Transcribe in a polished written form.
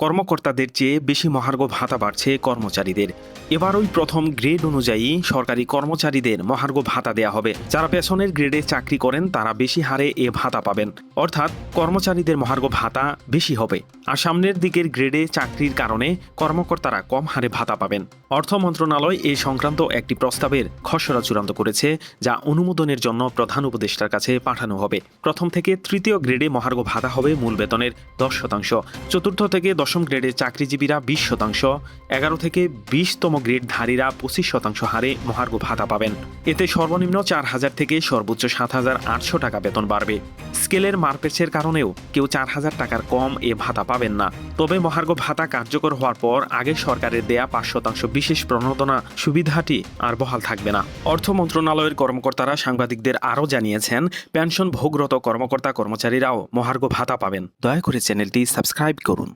কর্মকর্তাদের চেয়ে বেশি মহার্ঘ ভাতা বাড়ছে কর্মচারীদের। এবারই প্রথম গ্রেড অনুযায়ী সরকারি কর্মচারীদের মহার্ঘ ভাতা দেয়া হবে। যারা পেছনের গ্রেডে চাকরি করেন তারা বেশি হারে এ ভাতা পাবেন, অর্থাৎ কর্মচারীদের মহার্ঘ ভাতা বেশি হবে। আর সামনের দিকের গ্রেডে চাকরির কারণে কর্মকর্তারা কম হারে ভাতা পাবেন। অর্থ মন্ত্রণালয় এ সংক্রান্ত একটি প্রস্তাবের খসড়া চূড়ান্ত করেছে, যা অনুমোদনের জন্য প্রধান উপদেষ্টার কাছে পাঠানো হবে। প্রথম থেকে তৃতীয় গ্রেডে মহার্ঘ ভাতা হবে মূল বেতনের 10%, চতুর্থ থেকে দশম গ্রেডের চাকরিজীবীরা 20%, 11 থেকে 20তম গ্রেডধারীরা 25% হারে মহার্ঘ ভাতা পাবেন। এতে সর্বনিম্ন 4,000 থেকে সর্বোচ্চ 7,800 টাকা বেতন বাড়বে। স্কেলের মারপেচের কারণেও কেউ 4,000 টাকার কম এ ভাতা পাবেন না। তবে মহার্ঘ ভাতা কার্যকর হওয়ার পর আগের সরকারের দেয়া 5% বিশেষ প্রণোদনা সুবিধাটি আর বহাল থাকবে না। অর্থ মন্ত্রণালয়ের কর্মকর্তারা সাংবাদিকদের আরও জানিয়েছেন, পেনশন ভোগরত কর্মকর্তা কর্মচারীরাও মহার্ঘ ভাতা পাবেন। দয়া করে চ্যানেলটি সাবস্ক্রাইব করুন।